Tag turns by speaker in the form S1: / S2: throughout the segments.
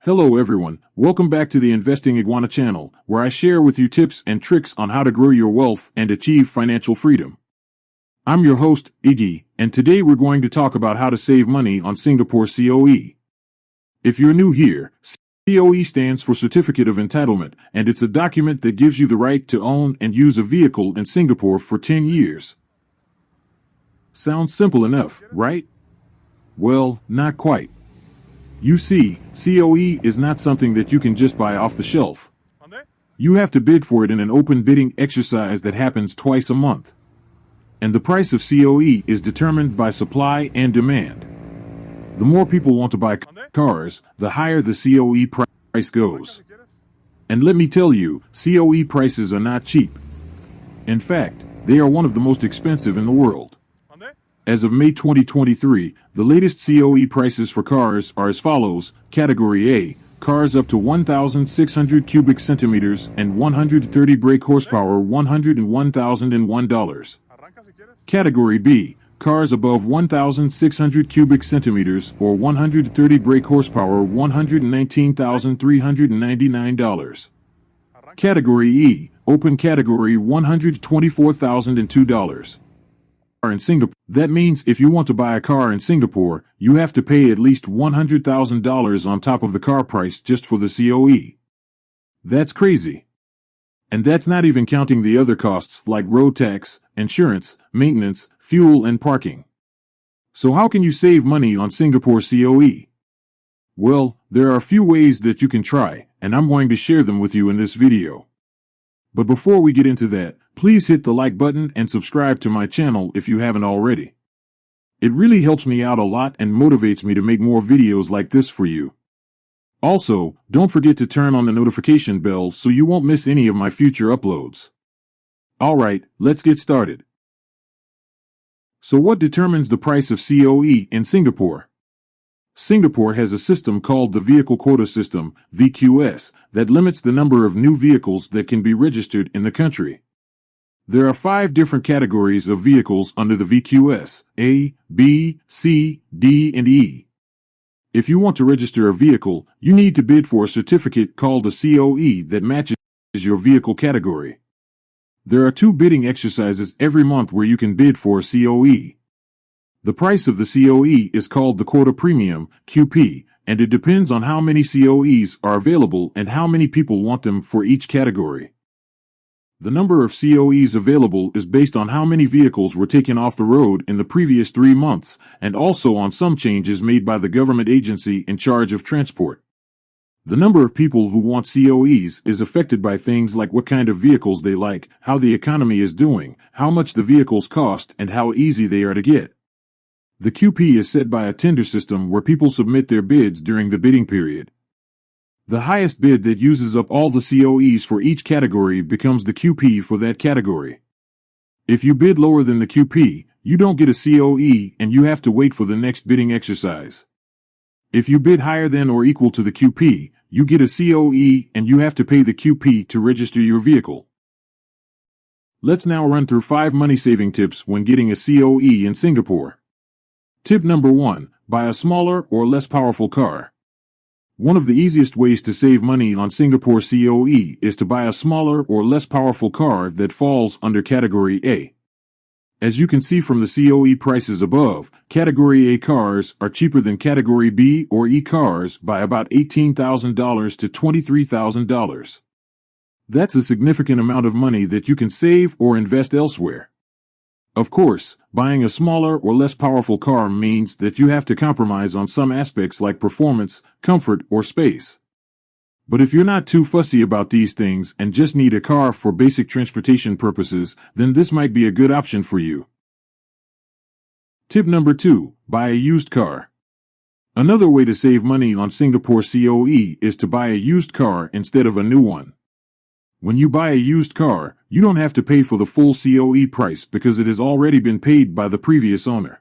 S1: Hello everyone, welcome back to the Investing Iguana channel, where I share with you tips and tricks on how to grow your wealth and achieve financial freedom. I'm your host, Iggy, and today we're going to talk about how to save money on Singapore COE. If you're new here, COE stands for Certificate of Entitlement, and it's a document that gives you the right to own and use a vehicle in Singapore for 10 years. Sounds simple enough, right? Well, not quite. You see, COE is not something that you can just buy off the shelf. You have to bid for it in an open bidding exercise that happens twice a month. And the price of COE is determined by supply and demand. The more people want to buy cars, the higher the COE price goes. And let me tell you, COE prices are not cheap. In fact, they are one of the most expensive in the world. As of May 2023, the latest COE prices for cars are as follows. Category A, cars up to 1,600 cubic centimeters and 130 brake horsepower, $101,001. Category B, cars above 1,600 cubic centimeters or 130 brake horsepower, $119,399. Category E, open category, $124,002. In Singapore. That means if you want to buy a car in Singapore, you have to pay at least $100,000 on top of the car price just for the COE. That's crazy. And that's not even counting the other costs like road tax, insurance, maintenance, fuel, and parking. So how can you save money on Singapore COE? Well, there are a few ways that you can try, and I'm going to share them with you in this video. But before we get into that, please hit the like button and subscribe to my channel if you haven't already. It really helps me out a lot and motivates me to make more videos like this for you. Also, don't forget to turn on the notification bell so you won't miss any of my future uploads. Alright, let's get started. So what determines the price of COE in Singapore? Singapore has a system called the Vehicle Quota System, VQS, that limits the number of new vehicles that can be registered in the country. There are 5 different categories of vehicles under the VQS: A, B, C, D, and E. If you want to register a vehicle, you need to bid for a certificate called a COE that matches your vehicle category. There are 2 bidding exercises every month where you can bid for a COE. The price of the COE is called the Quota Premium, QP, and it depends on how many COEs are available and how many people want them for each category. The number of COEs available is based on how many vehicles were taken off the road in the previous 3 months, and also on some changes made by the government agency in charge of transport. The number of people who want COEs is affected by things like what kind of vehicles they like, how the economy is doing, how much the vehicles cost, and how easy they are to get. The QP is set by a tender system where people submit their bids during the bidding period. The highest bid that uses up all the COEs for each category becomes the QP for that category. If you bid lower than the QP, you don't get a COE and you have to wait for the next bidding exercise. If you bid higher than or equal to the QP, you get a COE and you have to pay the QP to register your vehicle. Let's now run through 5 money-saving tips when getting a COE in Singapore. Tip number 1, buy a smaller or less powerful car. One of the easiest ways to save money on Singapore COE is to buy a smaller or less powerful car that falls under Category A. As you can see from the COE prices above, Category A cars are cheaper than Category B or E cars by about $18,000 to $23,000. That's a significant amount of money that you can save or invest elsewhere. Of course, buying a smaller or less powerful car means that you have to compromise on some aspects like performance, comfort, or space. But if you're not too fussy about these things and just need a car for basic transportation purposes, then this might be a good option for you. Tip number 2, buy a used car. Another way to save money on Singapore COE is to buy a used car instead of a new one. When you buy a used car, you don't have to pay for the full COE price because it has already been paid by the previous owner.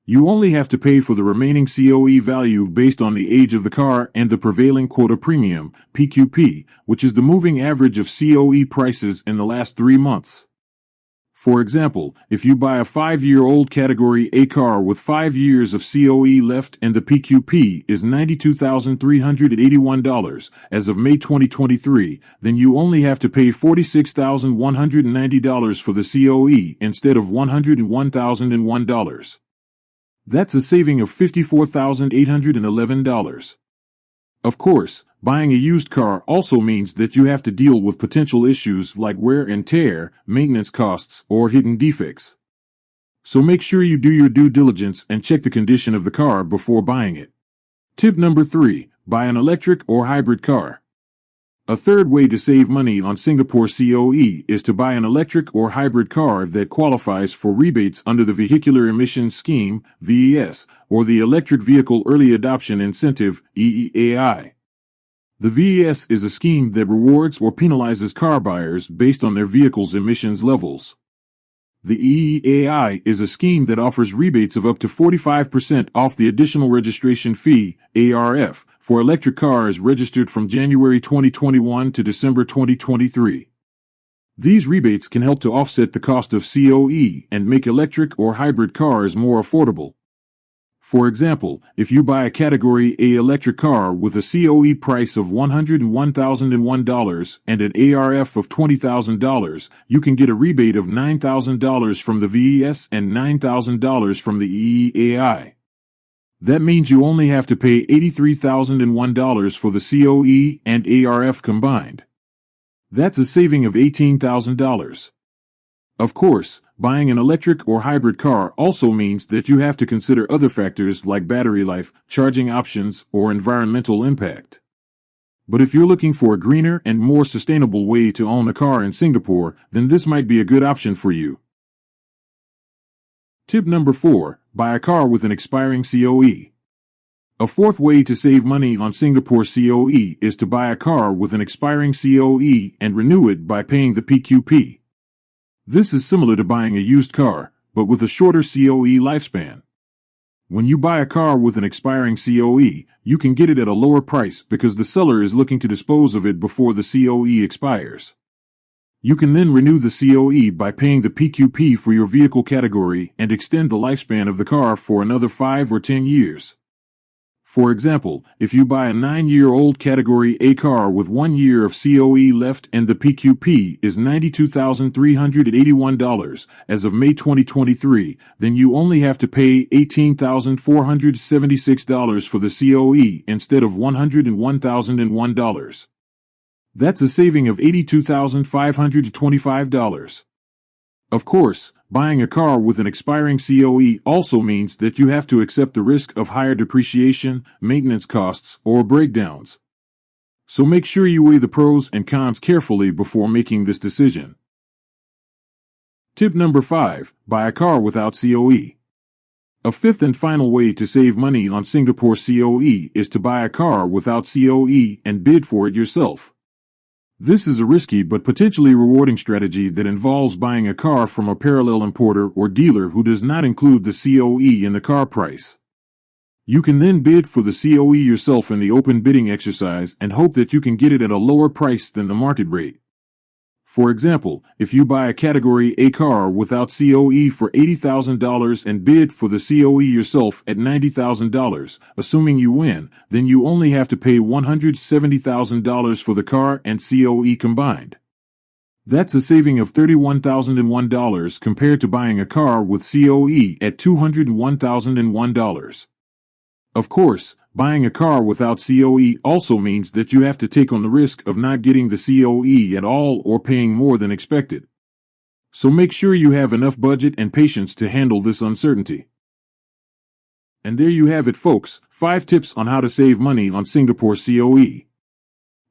S1: You only have to pay for the remaining COE value based on the age of the car and the prevailing Quota Premium, PQP, which is the moving average of COE prices in the last 3 months. For example, if you buy a 5-year-old Category A car with 5 years of COE left and the PQP is $92,381 as of May 2023, then you only have to pay $46,190 for the COE instead of $101,001. That's a saving of $54,811. Of course, buying a used car also means that you have to deal with potential issues like wear and tear, maintenance costs, or hidden defects. So make sure you do your due diligence and check the condition of the car before buying it. Tip number 3, buy an electric or hybrid car. A third way to save money on Singapore COE is to buy an electric or hybrid car that qualifies for rebates under the Vehicular Emissions Scheme, VES, or the Electric Vehicle Early Adoption Incentive, EEAI. The VES is a scheme that rewards or penalizes car buyers based on their vehicle's emissions levels. The EEAI is a scheme that offers rebates of up to 45% off the additional registration fee, ARF, for electric cars registered from January 2021 to December 2023. These rebates can help to offset the cost of COE and make electric or hybrid cars more affordable. For example, if you buy a Category A electric car with a COE price of $101,001 and an ARF of $20,000, you can get a rebate of $9,000 from the VES and $9,000 from the EEAI. That means you only have to pay $83,001 for the COE and ARF combined. That's a saving of $18,000. Of course, buying an electric or hybrid car also means that you have to consider other factors like battery life, charging options, or environmental impact. But if you're looking for a greener and more sustainable way to own a car in Singapore, then this might be a good option for you. Tip number 4, buy a car with an expiring COE. A fourth way to save money on Singapore COE is to buy a car with an expiring COE and renew it by paying the PQP. This is similar to buying a used car, but with a shorter COE lifespan. When you buy a car with an expiring COE, you can get it at a lower price because the seller is looking to dispose of it before the COE expires. You can then renew the COE by paying the PQP for your vehicle category and extend the lifespan of the car for another 5 or 10 years. For example, if you buy a 9-year-old Category A car with 1 year of COE left and the PQP is $92,381 as of May 2023, then you only have to pay $18,476 for the COE instead of $101,001. That's a saving of $82,525. Of course, buying a car with an expiring COE also means that you have to accept the risk of higher depreciation, maintenance costs, or breakdowns. So make sure you weigh the pros and cons carefully before making this decision. Tip number 5, buy a car without COE. A fifth and final way to save money on Singapore COE is to buy a car without COE and bid for it yourself. This is a risky but potentially rewarding strategy that involves buying a car from a parallel importer or dealer who does not include the COE in the car price. You can then bid for the COE yourself in the open bidding exercise and hope that you can get it at a lower price than the market rate. For example, if you buy a Category A car without COE for $80,000 and bid for the COE yourself at $90,000, assuming you win, then you only have to pay $170,000 for the car and COE combined. That's a saving of $31,001 compared to buying a car with COE at $201,001. Of course, buying a car without COE also means that you have to take on the risk of not getting the COE at all or paying more than expected. So make sure you have enough budget and patience to handle this uncertainty. And there you have it, folks, 5 tips on how to save money on Singapore COE.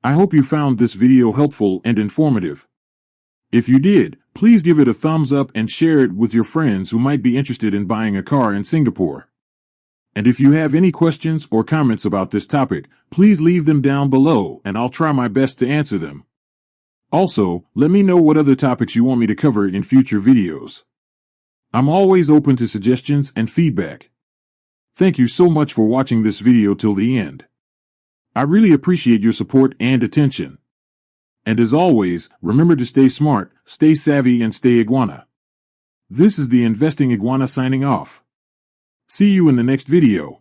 S1: I hope you found this video helpful and informative. If you did, please give it a thumbs up and share it with your friends who might be interested in buying a car in Singapore. And if you have any questions or comments about this topic, please leave them down below and I'll try my best to answer them. Also, let me know what other topics you want me to cover in future videos. I'm always open to suggestions and feedback. Thank you so much for watching this video till the end. I really appreciate your support and attention. And as always, remember to stay smart, stay savvy, and stay iguana. This is the Investing Iguana signing off. See you in the next video.